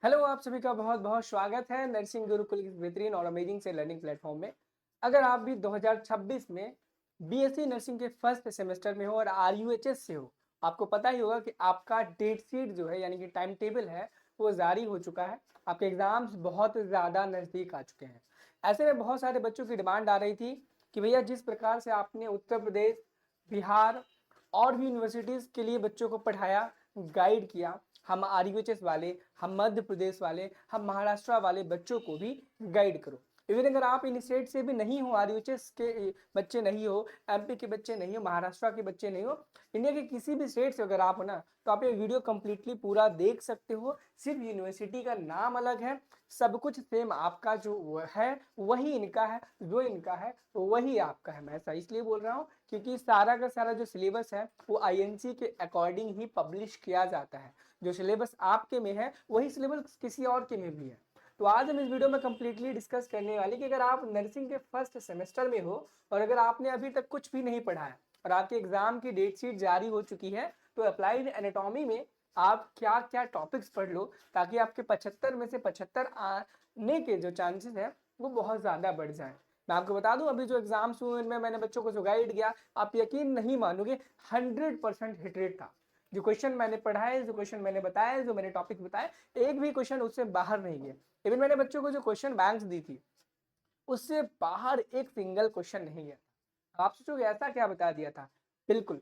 Hello, आप सभी का बहुत बहुत स्वागत है नर्सिंग गुरुकुल के बेहतरीन और अमेजिंग से लर्निंग प्लेटफॉर्म में। अगर आप भी 2026 में बीएससी नर्सिंग के फर्स्ट सेमेस्टर में हो और आरयूएचएस से हो, आपको पता ही होगा कि आपका डेट शीट जो है यानी कि टाइम टेबल है वो जारी हो चुका है। आपके एग्जाम्स बहुत ज़्यादा नज़दीक आ चुके हैं। ऐसे में बहुत सारे बच्चों की डिमांड आ रही थी कि भैया जिस प्रकार से आपने उत्तर प्रदेश, बिहार और भी यूनिवर्सिटीज़ के लिए बच्चों को पढ़ाया, गाइड किया, हम आरयूएचएस वाले, हम मध्य प्रदेश वाले, हम महाराष्ट्र वाले बच्चों को भी गाइड करो। इवन अगर आप इन स्टेट से भी नहीं हो, आरयूएचएस के बच्चे नहीं हो, एमपी के बच्चे नहीं हो, महाराष्ट्र के बच्चे नहीं हो, इंडिया के किसी भी स्टेट से अगर आप हो ना, तो आप ये वीडियो कंप्लीटली पूरा देख सकते हो। सिर्फ यूनिवर्सिटी का नाम अलग है, सब कुछ सेम आपका जो है वही इनका है, जो इनका है वही आपका है। मैं ऐसा इसलिए बोल रहा हूँ क्योंकि सारा का सारा जो सिलेबस है वो आईएनसी के अकॉर्डिंग ही पब्लिश किया जाता है। जो सिलेबस आपके में है वही सिलेबस किसी और के में भी है। तो आज हम इस वीडियो में कंप्लीटली डिस्कस करने वाले कि अगर आप नर्सिंग के फर्स्ट सेमेस्टर में हो और अगर आपने अभी तक कुछ भी नहीं पढ़ा है और आपके एग्जाम की डेट शीट जारी हो चुकी है, तो अप्लाइड एनाटॉमी में आप क्या क्या टॉपिक्स पढ़ लो ताकि आपके 75 में से 75 आने के जो चांसेस है वो बहुत ज़्यादा बढ़ जाए। मैं आपको बता दूं, अभी जो एग्जाम्स हुए उनमें मैंने बच्चों को जो गाइड किया, आप यकीन नहीं मानोगे, 100% हिट रेट था। जो क्वेश्चन मैंने पढ़ाए, जो क्वेश्चन मैंने बताए, जो मैंने टॉपिक बताए, एक भी क्वेश्चन उससे बाहर नहीं गए। इवन मैंने बच्चों को जो क्वेश्चन बैंक्स दी थी उससे बाहर एक सिंगल क्वेश्चन नहीं गया। आप सोचोगे ऐसा क्या बता दिया था? बिल्कुल,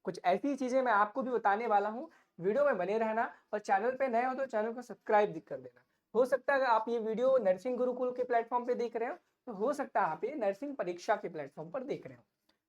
कुछ ऐसी चीजें मैं आपको भी बताने वाला हूँ। वीडियो में बने रहना और चैनल पे नए हो तो चैनल को सब्सक्राइब कर देना। हो सकता है अगर आप ये वीडियो नर्सिंग गुरुकुल के प्लेटफॉर्म पे देख रहे हो तो हो सकता है आप ये नर्सिंग परीक्षा के प्लेटफॉर्म पर देख रहे हो।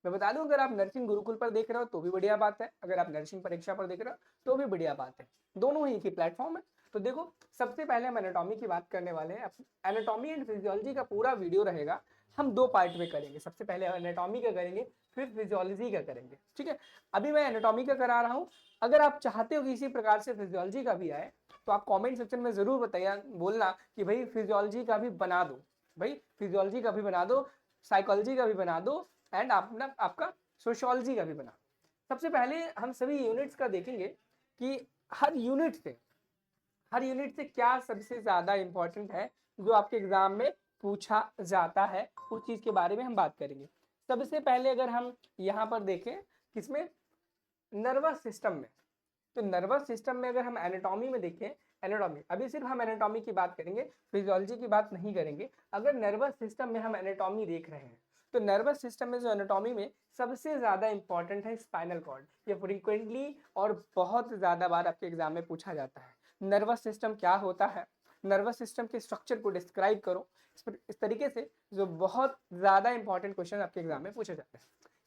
मैं बता दूं, अगर आप नर्सिंग गुरुकुल पर देख रहे हो तो भी बढ़िया बात है, अगर आप नर्सिंग परीक्षा पर देख रहे हो तो भी बढ़िया बात है। दोनों ही एक ही प्लेटफॉर्म है। तो देखो, सबसे पहले हम एनाटॉमी की बात करने वाले हैं। एनाटॉमी एंड फिजियोलॉजी का पूरा वीडियो रहेगा, हम दो पार्ट में करेंगे। सबसे पहले एनाटॉमी का करेंगे, फिर फिजियोलॉजी का करेंगे, ठीक है। अभी मैं एनाटॉमी का करा रहा हूँ। अगर आप चाहते हो कि इसी प्रकार से फिजियोलॉजी का भी आए तो आप कमेंट सेक्शन में जरूर बताइए, बोलना कि भाई फिजियोलॉजी का भी बना दो, भाई फिजियोलॉजी का भी बना दो, साइकोलॉजी का भी बना दो, एंड आपका सोशियोलॉजी का भी बना दो। सबसे पहले हम सभी यूनिट्स का देखेंगे कि हर यूनिट से क्या सबसे ज्यादा इंपॉर्टेंट है जो आपके एग्जाम में पूछा जाता है, उस चीज के बारे में हम बात करेंगे। सबसे पहले अगर हम यहाँ पर देखें, किसमें? नर्वस सिस्टम में। तो नर्वस सिस्टम में अगर हम एनाटॉमी में देखें, एनाटॉमी अभी सिर्फ हम एनाटॉमी की बात करेंगे, फिजियोलॉजी की बात नहीं करेंगे। अगर नर्वस सिस्टम में हम एनाटॉमी देख रहे हैं तो नर्वस सिस्टम में जो एनाटॉमी में सबसे ज्यादा इंपॉर्टेंट है स्पाइनल कॉर्ड। ये फ्रीक्वेंटली और बहुत ज्यादा बार आपके एग्जाम में पूछा जाता है। नर्वस सिस्टम क्या होता है, नर्वस सिस्टम के स्ट्रक्चर को डिस्क्राइब करो, इस तरीके से जो बहुत ज्यादा इंपॉर्टेंट क्वेश्चन आपके एग्जाम में पूछे जाते हैं।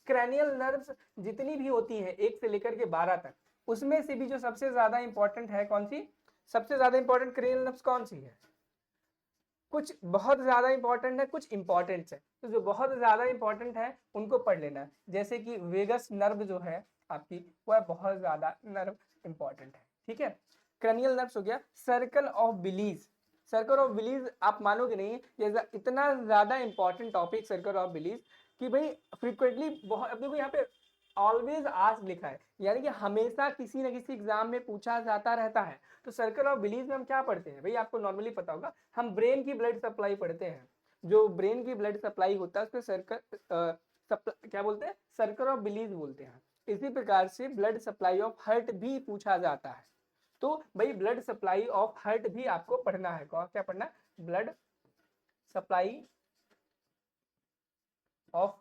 क्रैनियल नर्व्स जितनी भी होती है 1 से लेकर के 12 तक, उसमें से भी जो सबसे ज्यादा इंपॉर्टेंट है कौन सी? सबसे ज्यादा इंपॉर्टेंट क्रैनियल नर्व्स कौन सी है? कुछ बहुत ज्यादा इंपॉर्टेंट है, कुछ इंपॉर्टेंट है। तो जो बहुत ज्यादा इंपॉर्टेंट है उनको पढ़ लेना, जैसे कि वेगस नर्व जो है आपकी, वह बहुत ज्यादा नर्व इंपॉर्टेंट है, ठीक है। क्रैनियल नर्व्स हो गया। Circle of Belize, circle of Belize आप मानोगे नहीं, ये इतना ज्यादा important topic circle of Belize कि भाई फ्रीक्वेंटली बहुत, अब देखो यहाँ पे ऑलवेज आस्क लिखा है, यानी कि हमेशा किसी न किसी एग्जाम में पूछा जाता रहता है। तो सर्कल ऑफ बिलीज में हम क्या पढ़ते हैं भाई? आपको नॉर्मली पता होगा, हम ब्रेन की ब्लड सप्लाई पढ़ते हैं। जो ब्रेन की ब्लड सप्लाई होता है उसको क्या बोलते हैं? सर्कल ऑफ बिलीज बोलते हैं। इसी प्रकार से ब्लड सप्लाई ऑफ हार्ट भी पूछा जाता है। तो भाई ब्लड सप्लाई ऑफ हार्ट भी आपको पढ़ना है। क्या पढ़ना? Blood supply of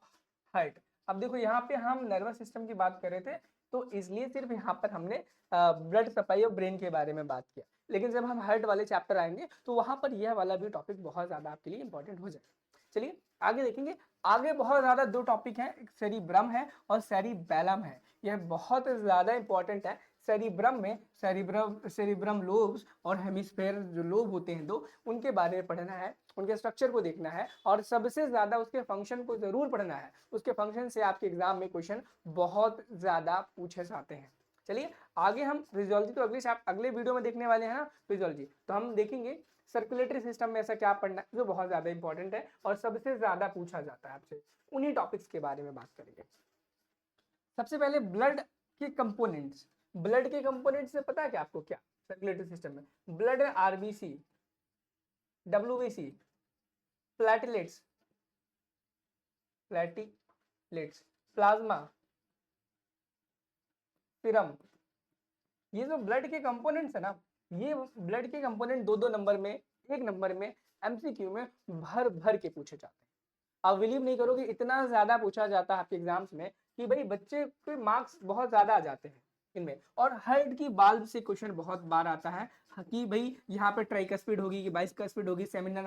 heart. अब देखो यहाँ पे हम नर्वस सिस्टम की बात कर रहे थे, तो इसलिए सिर्फ यहाँ पर हमने ब्लड सप्लाई ऑफ ब्रेन के बारे में बात किया। लेकिन जब हम हार्ट वाले चैप्टर आएंगे तो वहां पर यह वाला भी टॉपिक बहुत ज्यादा आपके लिए इंपॉर्टेंट हो जाएगा। चलिए आगे देखेंगे। आगे बहुत ज्यादा दो टॉपिक हैं, एक सेरिब्रम है और सेरिबैलम है। यह बहुत ज्यादा इंपॉर्टेंट है। सेरिब्रम में सेरिब्रम लोब्स और हेमिस्फेयर जो लोब होते हैं दो, उनके बारे में पढ़ना है, उनके स्ट्रक्चर को देखना है और सबसे ज्यादा उसके फंक्शन को जरूर पढ़ना है। उसके फंक्शन से आपके एग्जाम में क्वेश्चन बहुत ज्यादा पूछे जाते हैं। चलिए आगे हम फिजियोलॉजी तो अगले वीडियो में देखने वाले हैं ना। फिजियोलॉजी तो हम देखेंगे सर्कुलेटरी सिस्टम में ऐसा क्या पढ़ना है जो बहुत ज्यादा इंपॉर्टेंट है और सबसे ज्यादा पूछा जाता है आपसे। उन्हीं टॉपिक्स के बारे में बात करेंगे। सबसे पहले ब्लड के कंपोनेंट्स। ब्लड के कंपोनेंट्स से पता है क्या आपको? क्या सर्कुलेटरी सिस्टम में ब्लड में RBC, WBC, platelets, platelets, plasma, serum, ये जो ब्लड के कंपोनेंट्स है ना, ये ब्लड के कंपोनेंट दो दो नंबर में, एक नंबर में एमसीक्यू में भर भर के पूछे जाते हैं। आप बिलीव नहीं करोगे इतना ज्यादा पूछा जाता है आपके एग्जाम्स में कि भाई बच्चे के मार्क्स बहुत ज्यादा आ जाते हैं इनमें। और हार्ट की बाल्ब से क्वेश्चन बहुत बार आता है कि भाई यहाँ पे ट्राइकस्पिड होगी कि बाइस्कस्पिड होगी, सेमिनल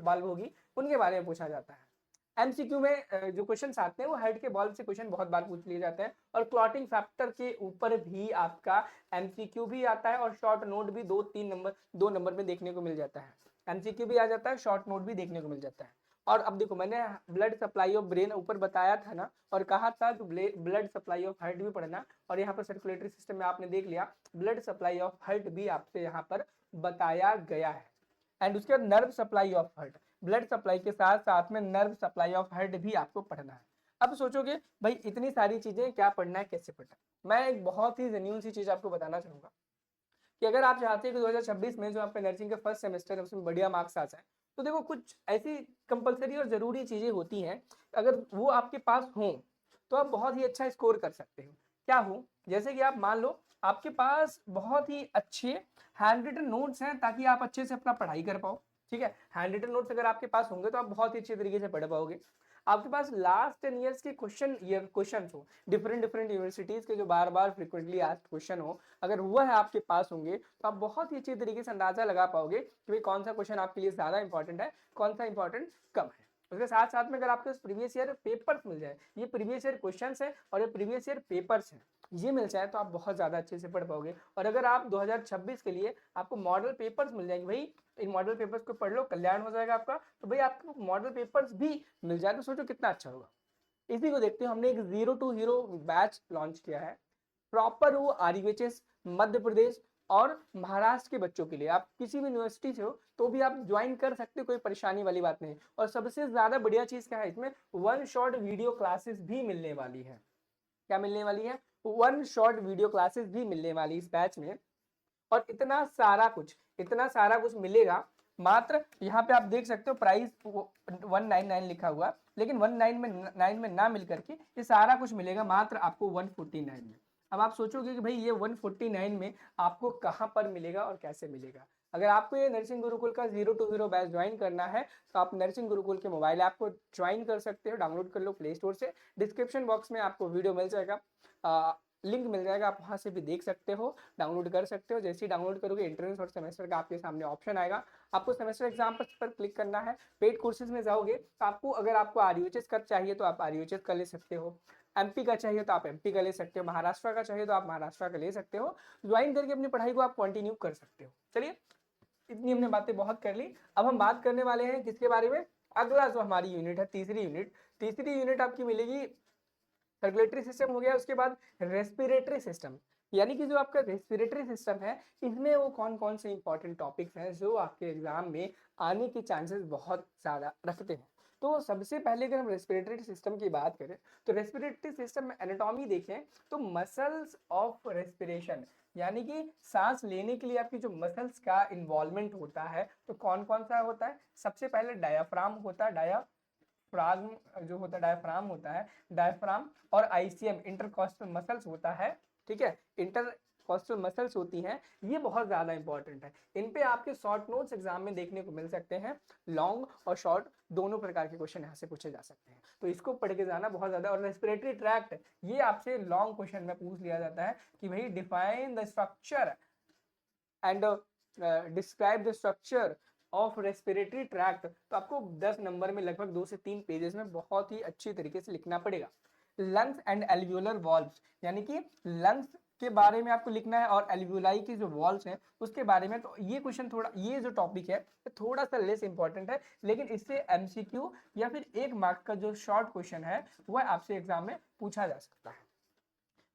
बाल्ब होगी, उनके बारे में पूछा जाता है। एमसीक्यू में जो क्वेश्चन आते हैं वो हेड के बॉल से क्वेश्चन बहुत बार पूछ लिए जाते हैं। और क्लॉटिंग फैक्टर के ऊपर भी आपका एमसीक्यू भी आता है और शॉर्ट नोट भी दो नंबर में देखने को मिल जाता है। एमसीक्यू भी आ जाता है, शॉर्ट नोट भी देखने को मिल जाता है। और अब देखो मैंने ब्लड सप्लाई ऑफ ब्रेन ऊपर बताया था ना, और कहा था कि ब्लड सप्लाई ऑफ हार्ट भी पढ़ना, और यहाँ पर सर्कुलेटरी सिस्टम में आपने देख लिया ब्लड सप्लाई ऑफ हार्ट भी आपसे यहाँ पर बताया गया है। एंड उसके बाद nerve supply of heart, blood supply के साथ साथ में नर्व सप्लाई ऑफ हार्ट भी आपको पढ़ना है। अब सोचोगे भाई इतनी सारी चीजें क्या पढ़ना है, कैसे पढ़ना है। मैं एक बहुत ही जेन्युइन सी चीज आपको बताना चाहूंगा कि अगर आप चाहते हैं कि 2026 में जो आपका नर्सिंग का फर्स्ट सेमेस्टर है उसमें बढ़िया मार्क्स आ जाए, तो देखो कुछ ऐसी कंपलसरी और जरूरी चीजें होती हैं, अगर वो आपके पास हों तो आप बहुत ही अच्छा स्कोर कर सकते हो। क्या हो, जैसे कि आप मान लो आपके पास बहुत ही अच्छे हैंड रिटन नोट्स हैं ताकि आप अच्छे से अपना पढ़ाई कर पाओ। ठीक है, हैंड रिटन नोट्स अगर आपके पास होंगे तो आप बहुत ही अच्छे तरीके से पढ़ पाओगे। आपके पास लास्ट 10 ईयर्स के क्वेश्चन हो, डिफरेंट यूनिवर्सिटीज के जो बार बार फ्रिक्वेंटली आस्क्ड क्वेश्चन हो, अगर वह है आपके पास होंगे तो आप बहुत ही अच्छे तरीके से अंदाजा लगा पाओगे कि भाई कौन सा क्वेश्चन आपके लिए ज्यादा इंपॉर्टेंट है, कौन सा इंपॉर्टेंट कम है। उसके साथ साथ में अगर आपको प्रीवियस ईयर पेपर्स मिल जाए, ये प्रीवियस ईयर क्वेश्चंस है और ये प्रीवियस ईयर पेपर्स हैं, ये मिल जाए तो आप बहुत ज्यादा अच्छे से पढ़ पाओगे। और अगर आप 2026 के लिए आपको मॉडल पेपर्स मिल जाएंगे, भाई इन मॉडल पेपर्स को पढ़ लो कल्याण हो जाएगा आपका, तो भाई आपको मॉडल पेपर्स भी मिल जाए तो सोचो कितना अच्छा होगा। इसी को देखते हुए हमने एक 0 to हीरो बैच लॉन्च किया है, प्रॉपर वो आरयूएचएस मध्य प्रदेश और महाराष्ट्र के बच्चों के लिए। आप किसी भी यूनिवर्सिटी से हो तो भी आप ज्वाइन कर सकते हो, कोई परेशानी वाली बात नहीं। और सबसे ज्यादा बढ़िया चीज क्या है, इसमें वन शॉट वीडियो क्लासेस भी मिलने वाली है। क्या मिलने वाली है, वन शॉट वीडियो क्लासेस भी मिलने वाली इस बैच में। और इतना सारा कुछ मिलेगा मात्र, यहाँ पे आप देख सकते हो प्राइस 199 लिखा हुआ, लेकिन 199 में ना मिल करके ये सारा कुछ मिलेगा मात्र आपको 149 में। अब आप सोचोगे कि भाई ये 149 में आपको कहाँ पर मिलेगा और कैसे मिलेगा। अगर आपको ये नर्सिंग गुरुकुल का 0 to हीरो बैच ज्वाइन करना है तो आप नर्सिंग गुरुकुल के मोबाइल ऐप को ज्वाइन कर सकते हो, डाउनलोड कर लो प्ले स्टोर से। डिस्क्रिप्शन बॉक्स में आपको वीडियो मिल जाएगा, लिंक मिल जाएगा, आप वहां से भी देख सकते हो, डाउनलोड कर सकते हो। जैसे ही डाउनलोड करोगे एंट्रेंस और सेमेस्टर का आपके सामने ऑप्शन आएगा, आपको सेमेस्टर एग्जाम पर क्लिक करना है। पेड कोर्सेज में जाओगे तो आपको अगर आपको आरयूएचएस का चाहिए तो आप आरयूएचएस का ले सकते हो, एमपी का चाहिए तो आप एमपी का ले सकते हो, महाराष्ट्र का चाहिए तो आप महाराष्ट्र का ले सकते हो। ज्वाइन करके अपनी पढ़ाई को आप कंटिन्यू कर सकते हो। चलिए इतनी हमने बातें बहुत कर ली, अब हम बात करने वाले हैं किसके बारे में, अगला जो हमारी यूनिट है तीसरी यूनिट आपकी मिलेगी। सर्कुलेटरी सिस्टम हो गया, उसके बाद रेस्पिरेटरी सिस्टम, यानी कि जो आपका रेस्पिरेटरी सिस्टम है इसमें वो कौन कौन से इंपॉर्टेंट टॉपिक्स हैं जो आपके एग्जाम में आने के चांसेस बहुत ज्यादा रखते हैं। तो सबसे पहले अगर हम रेस्पिरेटरी सिस्टम की बात करें तो रेस्पिरेटरी सिस्टम में एनाटॉमी देखें तो मसल्स ऑफ रेस्पिरेशन, यानी कि सांस लेने के लिए आपकी जो मसल्स का इन्वॉल्वमेंट होता है तो कौन कौन सा होता है। सबसे पहले डायाफ्राम होता है, डायफ्राम होता है, डायफ्राम और आईसीएम इंटरकॉस्टल मसल्स होता है। ठीक है, इंटरकॉस्टल मसल्स होती हैं, ये बहुत ज्यादा इंपॉर्टेंट है। इन पे आपके शॉर्ट नोट्स एग्जाम में देखने को मिल सकते हैं, लॉन्ग और शॉर्ट दोनों प्रकार के क्वेश्चन यहाँ से पूछे जा सकते हैं, तो इसको पढ़ के जाना बहुत ज्यादा। और रेस्पिरेटरी ट्रैक्ट, ये आपसे लॉन्ग क्वेश्चन में पूछ लिया जाता है कि भाई define the structure and describe the structure of respiratory tract, तो आपको 10 नंबर में लगभग 2 से 3 पेजेस में बहुत ही अच्छी तरीके से लिखना पड़ेगा। लंग्स एंड एल्वियोलर वॉल्व्स, यानी कि लंग्स के बारे में आपको लिखना है और एल्वियोलाई की जो वॉल्स हैं उसके बारे में। तो ये क्वेश्चन थोड़ा, ये जो टॉपिक है थोड़ा सा लेस इंपॉर्टेंट है, लेकिन इससे एमसीक्यू या फिर 1 मार्क का जो शॉर्ट क्वेश्चन है वह आपसे एग्जाम में पूछा जा सकता है।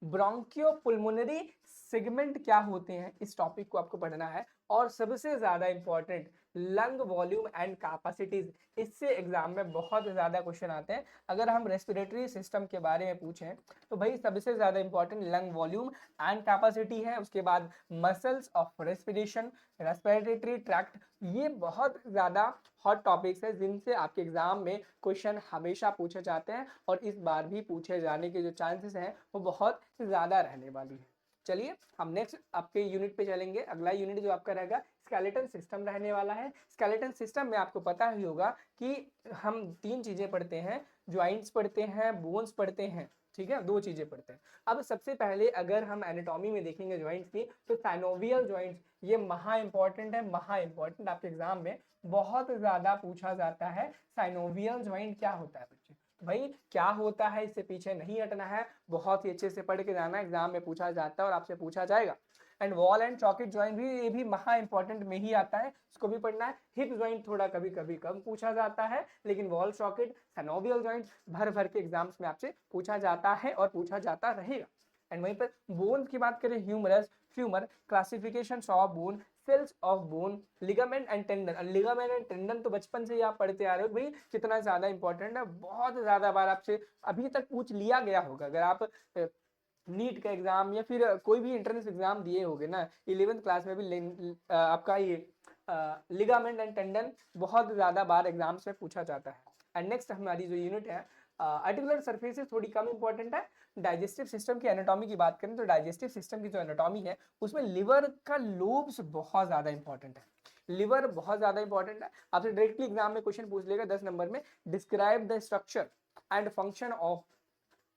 ब्रोंकियोपुल्मोनरी सेगमेंट क्या होते हैं, इस टॉपिक को आपको पढ़ना है। और सबसे ज्यादा important lung volume and capacities, इससे एग्जाम में बहुत ज्यादा क्वेश्चन आते हैं। अगर हम रेस्पिरेटरी सिस्टम के बारे में पूछें तो भाई सबसे ज्यादा important lung volume and capacity है, उसके बाद muscles of respiration, respiratory tract, ये बहुत ज्यादा हॉट टॉपिक्स है जिनसे आपके एग्जाम में क्वेश्चन हमेशा पूछे जाते हैं और इस बार भी पूछे जाने के जो चांसेस हैं वो बहुत ज्यादा रहने वाली है। चलिए हम नेक्स्ट आपके यूनिट पे चलेंगे। अगला यूनिट जो आपका रहेगा स्केलेटन सिस्टम रहने वाला है। स्केलेटन सिस्टम में आपको पता ही होगा कि हम तीन चीजें पढ़ते हैं, ज्वाइंट्स पढ़ते हैं, बोन्स पढ़ते हैं, ठीक है, दो चीजें पढ़ते हैं। अब सबसे पहले अगर हम एनाटॉमी में देखेंगे ज्वाइंट्स की, तो साइनोवियल ज्वाइंट्स, ये महा इंपॉर्टेंट है, महा इंपॉर्टेंट, आपके एग्जाम में बहुत ज्यादा पूछा जाता है। साइनोवियल ज्वाइंट क्या होता है बच्चे, भाई क्या होता है इससे पीछे नहीं हटना है, बहुत ही अच्छे से पढ़ के जाना, एग्जाम में पूछा जाता है और आपसे पूछा जाएगा। And wall and socket joint भी, ये भी महा इंपॉर्टेंट में ही आता है, इसको भी पढ़ना है। हिप ज्वाइंट थोड़ा कभी कभी कम पूछा जाता है, लेकिन वॉल सॉकेट साइनोवियल ज्वाइंट भर भर के एग्जाम्स में आपसे पूछा जाता है और पूछा जाता रहेगा। एंड वहीं पर बोन की बात करें, humerus, femur, classification of bone, cells of bone, ligament and tendon. Ligament and tendon तो बचपन से ही आप पढ़ते आ रहे हो, भाई कितना ज्यादा इंपॉर्टेंट है, बहुत ज्यादा बार आपसे अभी तक पूछ लिया गया होगा। अगर आप नीट का एग्जाम या फिर कोई भी एंट्रेंस एग्जाम दिए होगे ना 11th क्लास में भी, आपका ये लिगामेंट एंड टेंडन बहुत ज्यादा बार एग्जाम्स में पूछा जाता है। एंड नेक्स्ट हमारी जो यूनिट है आर्टिकुलर सरफेसेस, थोड़ी कम इंपॉर्टेंट है। डाइजेस्टिव सिस्टम की एनाटॉमी की बात करें तो डाइजेस्टिव सिस्टम की जो एनाटॉमी है उसमें लिवर का लोब्स बहुत ज्यादा इंपॉर्टेंट है। लिवर बहुत ज्यादा इंपॉर्टेंट है, आपसे डायरेक्टली एग्जाम में क्वेश्चन पूछ लेगा 10 नंबर में, describe the structure and function of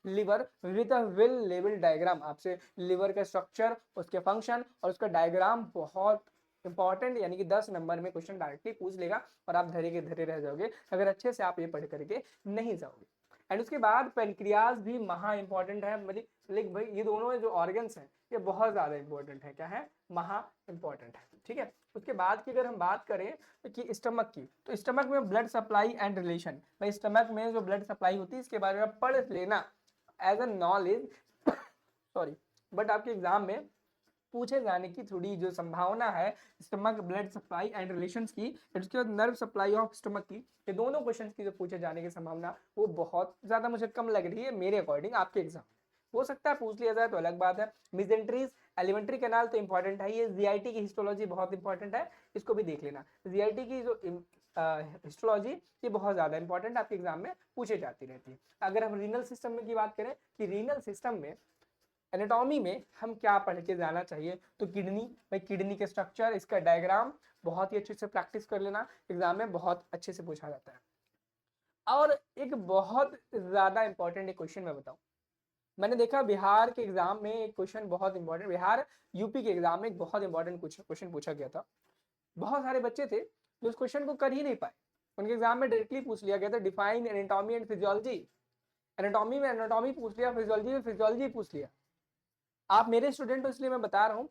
liver with a well level diagram. आपसे लिवर का स्ट्रक्चर, उसके फंक्शन और उसका डायग्राम बहुत इंपॉर्टेंट, यानी कि 10 नंबर में क्वेश्चन डायरेक्टली पूछ लेगा और आप धरे के धरे रह जाओगे अगर अच्छे से आप ये पढ़ करके नहीं जाओगे। एंड उसके बाद पेनक्रियाज भी महा इंपॉर्टेंट है, मतलब भाई ये दोनों जो ऑर्गन्स हैं ये बहुत ज्यादा इंपॉर्टेंट है, क्या है, महा इंपॉर्टेंट है, ठीक है। उसके बाद की अगर हम बात करें कि स्टमक की, तो स्टमक में ब्लड सप्लाई एंड रिलेशन, भाई स्टमक में जो ब्लड सप्लाई होती है इसके बारे में पढ़ लेना as a knowledge, sorry, but आपके एग्जाम में पूछे जाने की थोड़ी जो संभावना है stomach blood supply and relations की, उसके बाद नर्व सप्लाई ऑफ स्टमक की, ये दोनों क्वेश्चंस की जो पूछे जाने की संभावना वो बहुत ज्यादा मुझे कम लग रही है मेरे अकॉर्डिंग आपके एग्जाम। हो सकता है पूछ लिया जाए तो अलग बात है। मिजेंट्रीज, एलिमेंट्री कैनाल तो इंपॉर्टेंट है, ये जीआईटी की हिस्टोलॉजी बहुत इंपॉर्टेंट है, इसको भी देख लेना। जीआईटी की जो हिस्टोलॉजी ये बहुत ज्यादा इंपॉर्टेंट आपके एग्जाम में पूछे जाती रहती है। अगर हम रीनल सिस्टम में की बात करें कि रीनल सिस्टम में एनाटॉमी में हम क्या पढ़ के जाना चाहिए, तो किडनी, भाई किडनी के स्ट्रक्चर, इसका डायग्राम बहुत ही अच्छे से प्रैक्टिस कर लेना, एग्जाम में बहुत अच्छे से पूछा जाता है। और एक बहुत ज्यादा इंपॉर्टेंट एक क्वेश्चन मैं बताऊं, मैंने देखा बिहार के एग्जाम में एक क्वेश्चन बहुत इंपॉर्टेंट, बिहार यूपी के एग्जाम में एक बहुत इंपॉर्टेंट क्वेश्चन पूछा गया था। बहुत सारे बच्चे थे जो उस क्वेश्चन को कर ही नहीं पाए, उनके एग्जाम में डायरेक्टली पूछ लिया गया था, define anatomy and physiology. Anatomy में एनाटॉमी पूछ लिया, फिजियोलॉजी में फिजियोलॉजी पूछ लिया। आप मेरे स्टूडेंट हो इसलिए मैं बता रहा हूँ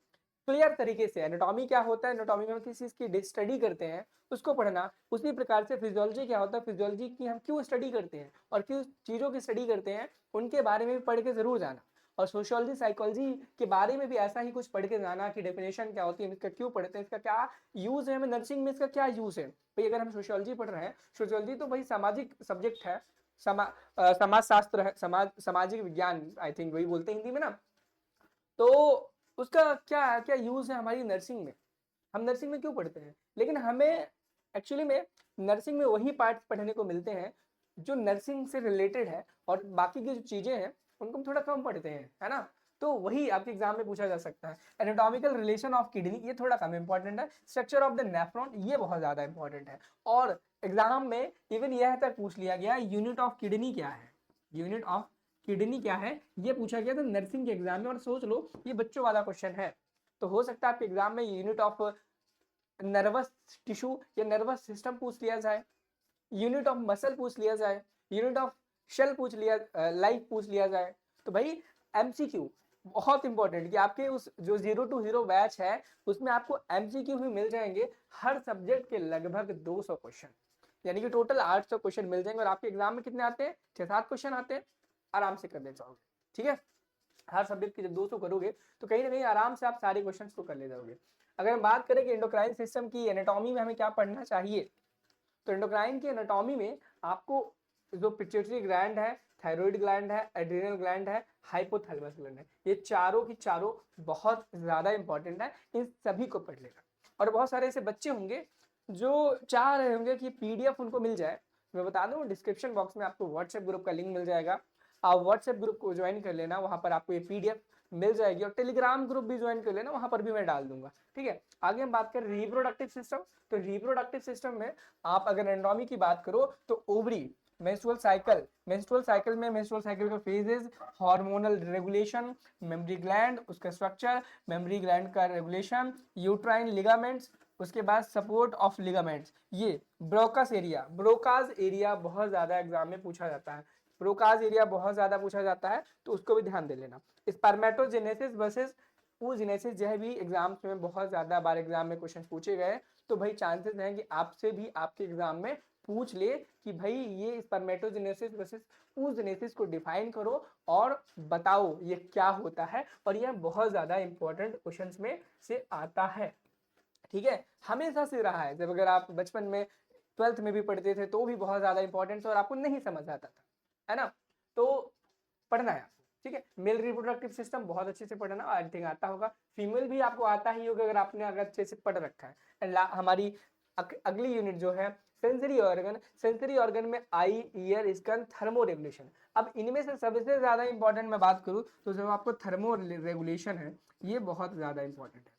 क्लियर तरीके से, एनाटॉमी क्या होता है, एनाटॉमी में किस चीज की स्टडी करते हैं उसको पढ़ना, उसी प्रकार से फिजियोलॉजी क्या होता है, फिजियोलॉजी की हम क्यों स्टडी करते हैं और किस चीजों की स्टडी करते हैं उनके बारे में भी पढ़ के जरूर जाना। और सोशियोलॉजी साइकोलॉजी के बारे में भी ऐसा ही कुछ पढ़ के जाना कि डेफिनेशन क्या होती है, इसका क्यों पढ़ते हैं, इसका क्या यूज है, हमें नर्सिंग में इसका क्या यूज है। भाई अगर हम सोशियोलॉजी पढ़ रहे हैं, सोशियोलॉजी तो भाई सामाजिक सब्जेक्ट है, समाज शास्त्र है, सामाजिक विज्ञान आई थिंक वही बोलते हैं हिंदी में ना, तो उसका क्या क्या यूज है हमारी नर्सिंग में, हम नर्सिंग में क्यों पढ़ते हैं। लेकिन हमें एक्चुअली में नर्सिंग में वही पार्ट पढ़ने को मिलते हैं जो नर्सिंग से रिलेटेड है, और बाकी की जो चीजें हैं उनको हम थोड़ा कम पढ़ते हैं, है ना। तो वही आपके एग्जाम में पूछा जा सकता है। एनाटॉमिकल रिलेशन ऑफ किडनी, ये थोड़ा कम इंपॉर्टेंट है। स्ट्रक्चर ऑफ द नेफ्रॉन, ये बहुत ज्यादा इंपॉर्टेंट है। और एग्जाम में इवन यह तक पूछ लिया गया यूनिट ऑफ किडनी क्या है, यूनिट ऑफ किडनी क्या है, ये पूछा गया था नर्सिंग के एग्जाम में। और सोच लो ये बच्चों वाला क्वेश्चन है, तो हो सकता है आपके एग्जाम में यूनिट ऑफ नर्वस टिश्यू या नर्वस सिस्टम पूछ लिया जाए, यूनिट ऑफ मसल पूछ लिया जाए, यूनिट ऑफ शेल पूछ लिया, लाइफ पूछ लिया जाए। तो भाई एमसीक्यू बहुत इंपॉर्टेंट कि आपके उस जो 0 to 0 बैच है उसमें आपको एमसीक्यू भी मिल जाएंगे हर सब्जेक्ट के लगभग 200 क्वेश्चन, यानी कि टोटल 800 क्वेश्चन मिल जाएंगे। और आपके एग्जाम में कितने आते हैं, 6-7 क्वेश्चन आते हैं, आराम से कर ले जाओगे, ठीक है। हर सब्जेक्ट के जब 200 करोगे तो कहीं ना कहीं आराम से आप सारे क्वेश्चन को कर ले जाओगे। अगर हम बात करें कि एंडोक्राइन सिस्टम की एनाटॉमी में हमें क्या पढ़ना चाहिए, तो एंडोक्राइन की एनाटॉमी में आपको जो पिट्यूटरी ग्लैंड है, थायराइड ग्लैंड है, एड्रिनल ग्लैंड है, हाइपोथैलेमस ग्लैंड है, ये चारों की चारों बहुत ज्यादा इंपॉर्टेंट है, इन सभी को पढ़ लेना। और बहुत सारे ऐसे बच्चे होंगे जो चाह रहे होंगे कि पीडीएफ उनको मिल जाए। मैं बता दूं डिस्क्रिप्शन बॉक्स में आपको व्हाट्सएप ग्रुप का लिंक मिल जाएगा, आप व्हाट्सएप ग्रुप को ज्वाइन कर लेना, वहां पर आपको ये पीडीएफ मिल जाएगी। और टेलीग्राम ग्रुप भी ज्वाइन कर लेना, वहां पर भी मैं डाल दूंगा। ठीक है, आगे हम बात करें रिप्रोडक्टिव सिस्टम। तो रिप्रोडक्टिव सिस्टम में आप अगर एंडोमी की बात करो तो ovary, menstrual cycle, menstrual cycle में मेंस्ट्रुअल साइकिल का phases, hormonal regulation, mammary gland उसका स्ट्रक्चर, मेमरी ग्लैंड का रेगुलेशन, यूट्राइन लिगामेंट्स, उसके बाद सपोर्ट ऑफ लिगामेंट्स, ये ब्रोकास एरिया। ब्रोकास एरिया बहुत ज्यादा एग्जाम में पूछा जाता है, ब्रोकास एरिया बहुत ज्यादा पूछा जाता है, तो उसको भी ध्यान दे लेना। स्पर्मेटोजेनेसिस वर्सेस oogenesis जो है भी एग्जाम्स में बहुत ज्यादा बार एग्जाम में क्वेश्चन पूछे गए, तो भाई चांसेस हैं कि आपसे भी आपके एग्जाम में पूछ ले कि भाई ये स्पर्मेटोजेनेसिस वर्सेस oogenesis को डिफाइन करो और बताओ ये क्या होता है। और यह बहुत ज्यादा इंपॉर्टेंट क्वेश्चंस में से आता है। ठीक है, हमेशा से रहा है, जब अगर आप बचपन में 12th में भी पढ़ते थे तो भी बहुत ज्यादा इंपॉर्टेंट था और आपको नहीं समझ आता था, है ना। तो पढ़ना है आपको। ठीक है, मेल रिप्रोडक्टिव सिस्टम बहुत अच्छे से पढ़ना, आई थिंक आता होगा। फीमेल भी आपको आता ही होगा अगर आपने अगर अच्छे से पढ़ रखा है। हमारी अगली यूनिट जो है सेंसरी ऑर्गन, सेंसरी ऑर्गन में आई, ईयर, स्कन, थर्मो रेगुलेशन। अब इनमें से सबसे ज्यादा इंपॉर्टेंट मैं बात करूं तो जो आपको थर्मो रेगुलेशन है, ये बहुत ज्यादा इंपॉर्टेंट है।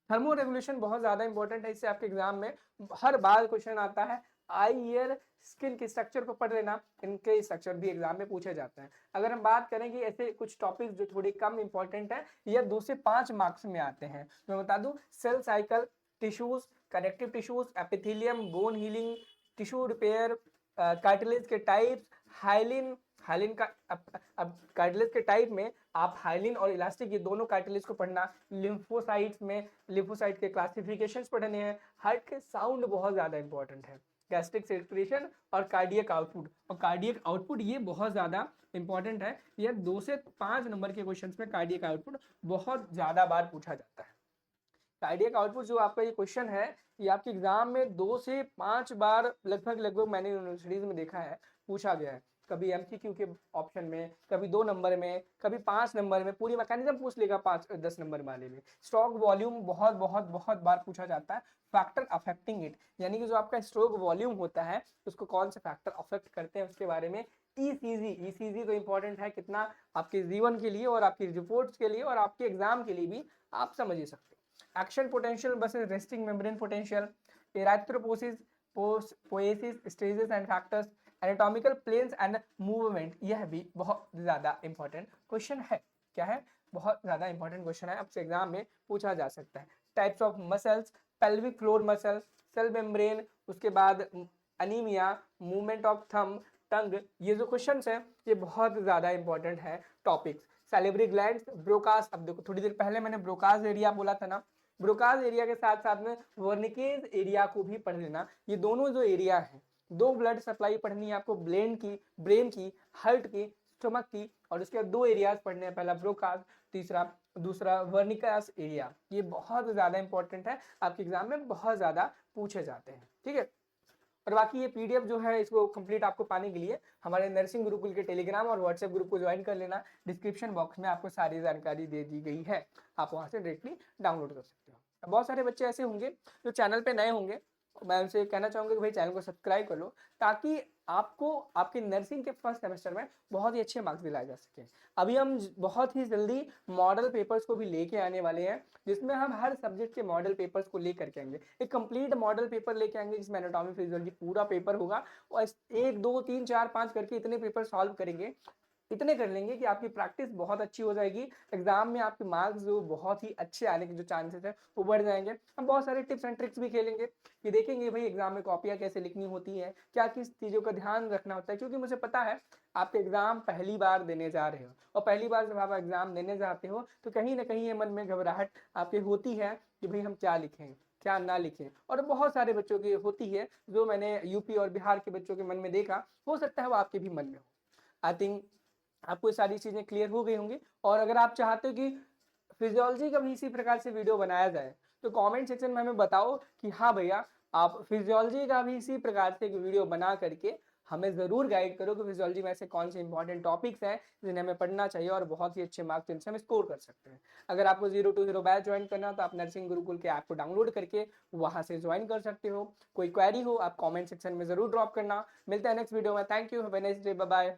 थर्मो रेगुलेशन बहुत ज्यादा इंपॉर्टेंट है, इससे आपके एग्जाम में हर बार क्वेश्चन आता है। आई, ईयर, स्किन के स्ट्रक्चर को पढ़ लेना, इनके स्ट्रक्चर भी एग्जाम में पूछे जाते हैं। अगर हम बात करें कि ऐसे कुछ टॉपिक्स जो थोड़ी कम इंपॉर्टेंट है या 2 से 5 मार्क्स में आते हैं, तो मैं बता दूं cell cycle, tissues, connective tissues, epithelium, bone healing, tissue repair, cartilage के टाइप्स, हाइलिन, हाइलिन का अब कार्टिलेज के टाइप में आप हाइलिन और इलास्टिक ये दोनों कार्टिलेज को पढ़ना। लिम्फोसाइट्स में लिम्फोसाइट के क्लासिफिकेशंस पढ़ने हैं। हार्ट के साउंड बहुत ज्यादा इंपॉर्टेंट है। गैस्ट्रिक सेक्रेशन और कार्डियक आउटपुट, और कार्डियक आउटपुट ये बहुत ज्यादा इंपॉर्टेंट है। ये 2 से 5 नंबर के क्वेश्चंस में कार्डियक आउटपुट बहुत ज्यादा बार पूछा जाता है। कार्डियक आउटपुट जो आपका ये क्वेश्चन है, ये आपके एग्जाम में 2 से 5 बार लगभग मैंने यूनिवर्सिटीज में देखा है पूछा गया है। कभी एमसीक्यू के ऑप्शन में, कभी 2 नंबर में, कभी 5 नंबर में, पूरी मैकेनिज्म पूछ लेगा 5-10 नंबर वाले में। स्ट्रोक वॉल्यूम बहुत बहुत बहुत बार पूछा जाता है। फैक्टर अफेक्टिंग इट, यानी कि जो आपका स्ट्रोक वॉल्यूम होता है उसको कौन से फैक्टर अफेक्ट करते हैं उसके बारे में। ईसीजी, ईसीजी तो इंपॉर्टेंट है कितना आपके जीवन के लिए और आपकी रिपोर्ट्स के लिए और आपके एग्जाम के लिए भी, आप समझ ही सकते हो। Action potential versus resting membrane potential, erythropoiesis, poiesis, stages and factors, anatomical planes and movement, यह भी बहुत ज्यादा इंपॉर्टेंट क्वेश्चन है। क्या है, बहुत ज्यादा इंपॉर्टेंट क्वेश्चन है, आपसे एग्जाम में पूछा जा सकता है। Types of muscles, pelvic floor muscle, cell membrane, उसके बाद anaemia, movement of thumb, tongue, ये जो क्वेश्चंस है ये बहुत ज्यादा इंपॉर्टेंट है टॉपिक्स। सैलिवरी ग्लैंड्स, ब्रोकास, अब देखो थोड़ी देर पहले मैंने ब्रोकास एरिया बोला था ना, ब्रोकास एरिया के साथ साथ में वर्निकेज एरिया को भी पढ़ लेना। ये दोनों जो एरिया है, 2 ब्लड सप्लाई पढ़नी है आपको, ब्रेन की, हार्ट की, स्टमक की, और उसके बाद 2 एरियाज पढ़ने हैं, पहला ब्रोकास, दूसरा वर्निकास एरिया। ये बहुत ज्यादा इंपॉर्टेंट है, आपके एग्जाम में बहुत ज्यादा पूछे जाते हैं। ठीक है, और बाकी ये पीडीएफ जो है इसको कंप्लीट आपको पाने के लिए हमारे नर्सिंग गुरुकुल के टेलीग्राम और व्हाट्सएप ग्रुप को ज्वाइन कर लेना। डिस्क्रिप्शन बॉक्स में आपको सारी जानकारी दे दी गई है, आप वहां से डायरेक्टली डाउनलोड कर सकते हो। बहुत सारे बच्चे ऐसे होंगे जो चैनल पे नए होंगे, मैं उनसे कहना चाहूंगा कि भाई चैनल को सब्सक्राइब कर लो, ताकि आपको आपके नर्सिंग के फर्स्ट सेमेस्टर में बहुत ही अच्छे मार्क्स दिलाए जा सके। अभी हम बहुत ही जल्दी मॉडल पेपर्स को भी लेके आने वाले हैं, जिसमें हम हर सब्जेक्ट के मॉडल पेपर्स को लेकर के आएंगे। एक कंप्लीट मॉडल पेपर लेके आएंगे जिसमें एनाटॉमी फिजियोलॉजी पूरा पेपर होगा, और 1 2 3 4 5 करके इतने पेपर सॉल्व करेंगे, इतने कर लेंगे कि आपकी प्रैक्टिस बहुत अच्छी हो जाएगी। एग्जाम में आपके मार्क्स जो बहुत ही अच्छे आने के जो चांसेस है वो बढ़ जाएंगे। हम बहुत सारे टिप्स एंड ट्रिक्स भी खेलेंगे कि देखेंगे भाई एग्जाम में कॉपियां कैसे लिखनी होती है, क्या किस चीज़ों का ध्यान रखना होता है, क्योंकि मुझे पता है आप एग्जाम पहली बार देने जा रहे हो, और पहली बार जब आप एग्जाम देने जाते हो तो कहीं ना कहीं ये मन में घबराहट आपकी होती है कि भाई हम क्या लिखें क्या ना लिखें। और बहुत सारे बच्चों की होती है, जो मैंने यूपी और बिहार के बच्चों के मन में देखा, हो सकता है वो आपके भी मन में हो। आई थिंक आपको ये सारी चीजें क्लियर हो गई होंगी। और अगर आप चाहते हो कि फिजियोलॉजी का भी इसी प्रकार से वीडियो बनाया जाए, तो कमेंट सेक्शन में हमें बताओ कि हाँ भैया, आप फिजियोलॉजी का भी इसी प्रकार से एक वीडियो बना करके हमें ज़रूर गाइड करो कि फिजियोलॉजी में ऐसे कौन से इंपॉर्टेंट टॉपिक्स हैं जिन्हें हमें पढ़ना चाहिए और बहुत ही अच्छे मार्क्स इनसे हम स्कोर कर सकते हैं। अगर आपको 0 to 0 बैच ज्वाइन करना हो तो आप नर्सिंग गुरुकुल के ऐप को डाउनलोड करके वहां से ज्वाइन कर सकते हो। कोई क्वेरी हो आप कमेंट सेक्शन में ज़रूर ड्रॉप करना। मिलते हैं नेक्स्ट वीडियो में। Thank you, have a nice day, bye bye.